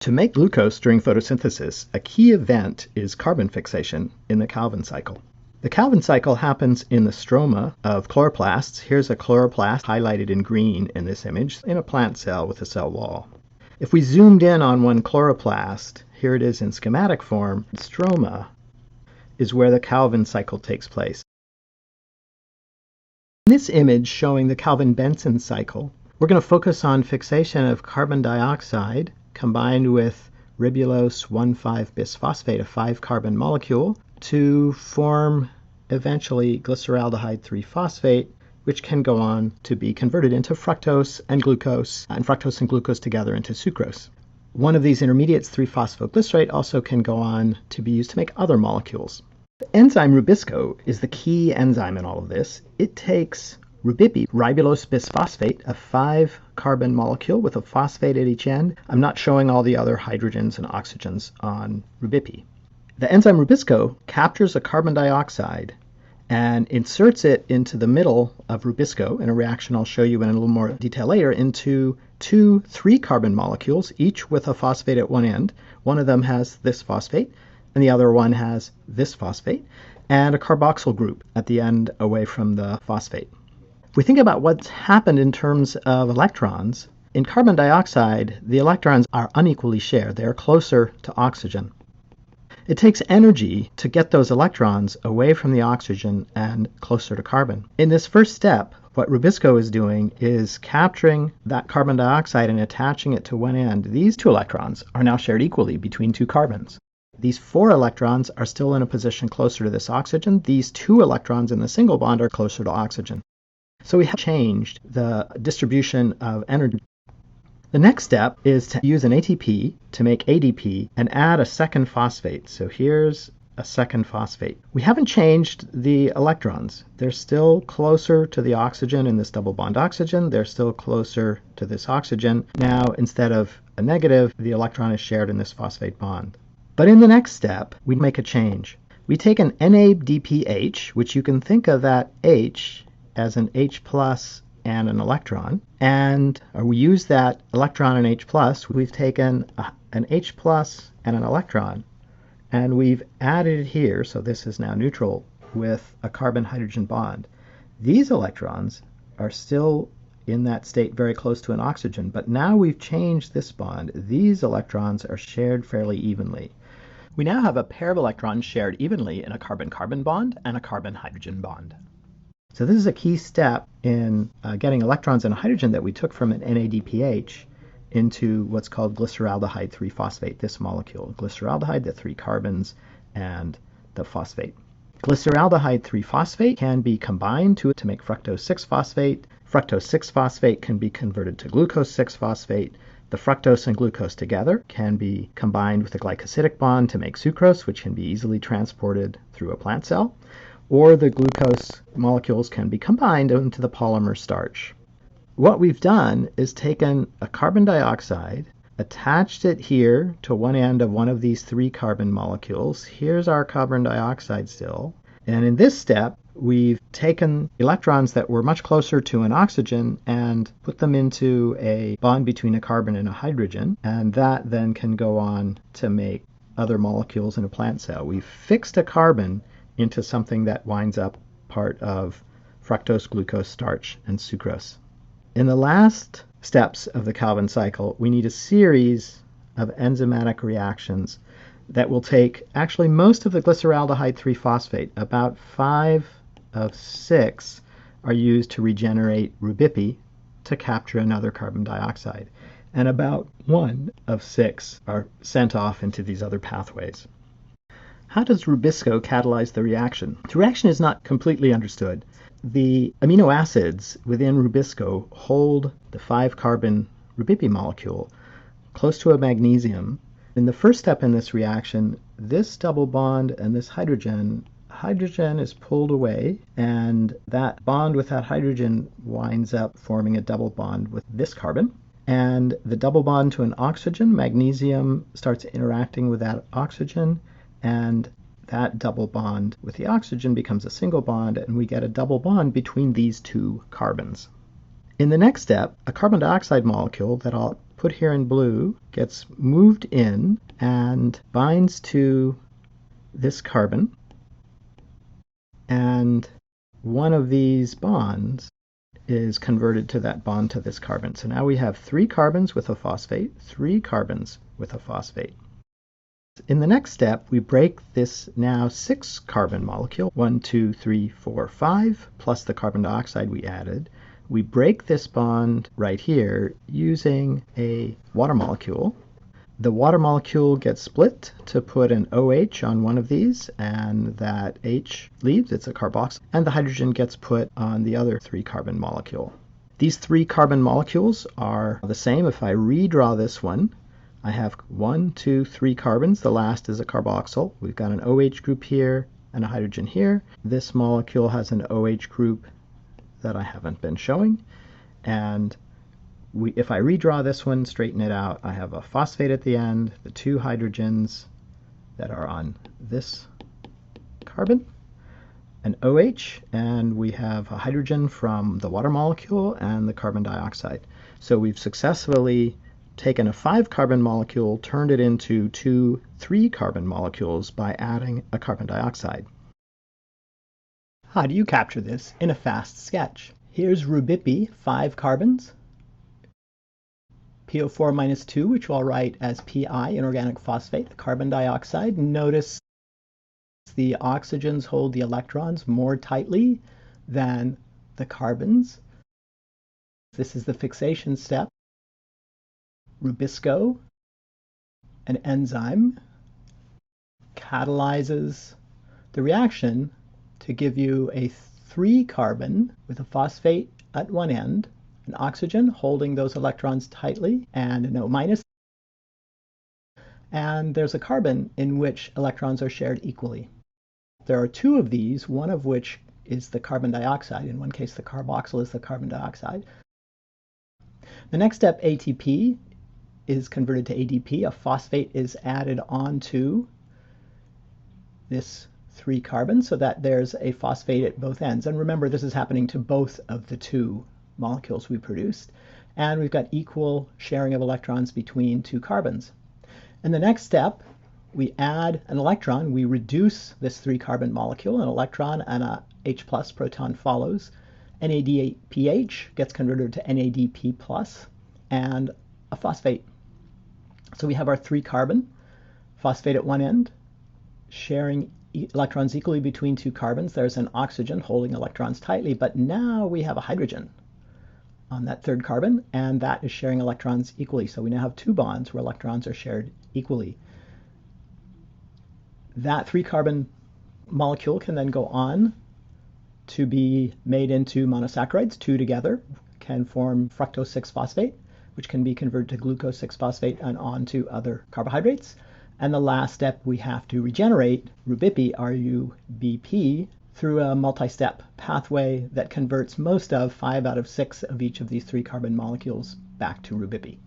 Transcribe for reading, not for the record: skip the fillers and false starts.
To make glucose during photosynthesis, a key event is carbon fixation in the Calvin cycle. The Calvin cycle happens in the stroma of chloroplasts. Here's a chloroplast highlighted in green in this image in a plant cell with a cell wall. If we zoomed in on one chloroplast, here it is in schematic form, the stroma is where the Calvin cycle takes place. In this image showing the Calvin-Benson cycle, we're going to focus on fixation of carbon dioxide combined with ribulose 1,5-bisphosphate, a 5-carbon molecule, to form eventually glyceraldehyde 3-phosphate, which can go on to be converted into fructose and glucose together into sucrose. One of these intermediates, 3-phosphoglycerate, also can go on to be used to make other molecules. The enzyme rubisco is the key enzyme in all of this. It takes rubipi, ribulose bisphosphate, a 5-carbon molecule with a phosphate at each end. I'm not showing all the other hydrogens and oxygens on rubipi. The enzyme rubisco captures a carbon dioxide and inserts it into the middle of rubisco in a reaction I'll show you in a little more detail later into two 3-carbon molecules, each with a phosphate at one end. One of them has this phosphate, and the other one has this phosphate, and a carboxyl group at the end away from the phosphate. If we think about what's happened in terms of electrons, in carbon dioxide, the electrons are unequally shared. They are closer to oxygen. It takes energy to get those electrons away from the oxygen and closer to carbon. In this first step, what rubisco is doing is capturing that carbon dioxide and attaching it to one end. These 2 electrons are now shared equally between 2 carbons. These 4 electrons are still in a position closer to this oxygen. These 2 electrons in the single bond are closer to oxygen. So we have changed the distribution of energy. The next step is to use an ATP to make ADP and add a second phosphate. So here's a second phosphate. We haven't changed the electrons. They're still closer to the oxygen in this double bond oxygen. They're still closer to this oxygen. Now, instead of a negative, the electron is shared in this phosphate bond. But in the next step, we make a change. We take an NADPH, which you can think of that H as an H plus and an electron, and we use that electron and H plus. We've taken an H plus and an electron, and we've added it here, so this is now neutral, with a carbon-hydrogen bond. These electrons are still in that state very close to an oxygen, but now we've changed this bond. These electrons are shared fairly evenly. We now have a pair of electrons shared evenly in a carbon-carbon bond and a carbon-hydrogen bond. So this is a key step in getting electrons and hydrogen that we took from an NADPH into what's called glyceraldehyde 3-phosphate, this molecule. Glyceraldehyde, the 3 carbons, and the phosphate. Glyceraldehyde 3-phosphate can be combined to make fructose 6-phosphate. Fructose 6-phosphate can be converted to glucose 6-phosphate. The fructose and glucose together can be combined with a glycosidic bond to make sucrose, which can be easily transported through a plant cell. Or the glucose molecules can be combined into the polymer starch. What we've done is taken a carbon dioxide, attached it here to one end of one of these 3-carbon molecules. Here's our carbon dioxide still. And in this step, we've taken electrons that were much closer to an oxygen and put them into a bond between a carbon and a hydrogen, and that then can go on to make other molecules in a plant cell. We've fixed a carbon into something that winds up part of fructose, glucose, starch, and sucrose. In the last steps of the Calvin cycle, we need a series of enzymatic reactions that will take actually most of the glyceraldehyde 3-phosphate. About 5 of 6 are used to regenerate rubipi to capture another carbon dioxide. And about 1 of 6 are sent off into these other pathways. How does rubisco catalyze the reaction? The reaction is not completely understood. The amino acids within rubisco hold the 5-carbon rubipi molecule close to a magnesium. In the first step in this reaction, this double bond and this hydrogen is pulled away, and that bond with that hydrogen winds up forming a double bond with this carbon. And the double bond to an oxygen, magnesium, starts interacting with that oxygen, and that double bond with the oxygen becomes a single bond, and we get a double bond between these 2 carbons. In the next step, a carbon dioxide molecule that I'll put here in blue, gets moved in and binds to this carbon, and one of these bonds is converted to that bond to this carbon. So now we have 3 carbons with a phosphate, 3 carbons with a phosphate. In the next step, we break this now 6 carbon molecule, 1, 2, 3, 4, 5, plus the carbon dioxide we added. We break this bond right here using a water molecule. The water molecule gets split to put an OH on one of these, and that H leaves, it's a carboxyl, and the hydrogen gets put on the other 3 carbon molecule. These 3 carbon molecules are the same. If I redraw this one, I have 1, 2, 3 carbons. The last is a carboxyl. We've got an OH group here and a hydrogen here. This molecule has an OH group that I haven't been showing, and if I redraw this one, straighten it out, I have a phosphate at the end, the 2 hydrogens that are on this carbon, an OH, and we have a hydrogen from the water molecule and the carbon dioxide. So we've successfully taken a 5 carbon molecule, turned it into 2 3 carbon molecules by adding a carbon dioxide. How do you capture this in a fast sketch? Here's rubisco, 5 carbons, PO4 minus 2, which I'll write as Pi, inorganic phosphate, the carbon dioxide. Notice the oxygens hold the electrons more tightly than the carbons. This is the fixation step. Rubisco, an enzyme, catalyzes the reaction to give you a 3 carbon with a phosphate at one end, an oxygen holding those electrons tightly, and an O minus. And there's a carbon in which electrons are shared equally. There are 2 of these, one of which is the carbon dioxide. In one case, the carboxyl is the carbon dioxide. The next step, ATP, is converted to ADP. A phosphate is added onto this 3 carbons so that there's a phosphate at both ends. And remember, this is happening to both of the 2 molecules we produced, and we've got equal sharing of electrons between 2 carbons. In the next step, we add an electron. We reduce this 3 carbon molecule. An electron and a H plus proton follows. NADPH gets converted to NADP plus and a phosphate. So we have our 3 carbon phosphate at one end, sharing electrons equally between 2 carbons. There's an oxygen holding electrons tightly, but now we have a hydrogen on that 3rd carbon, and that is sharing electrons equally. So we now have 2 bonds where electrons are shared equally. That 3 carbon molecule can then go on to be made into monosaccharides. 2 together can form fructose 6-phosphate, which can be converted to glucose 6-phosphate and on to other carbohydrates. And the last step, we have to regenerate rubisco, RUBP, through a multi-step pathway that converts most of 5 out of 6 of each of these 3 carbon molecules back to rubisco.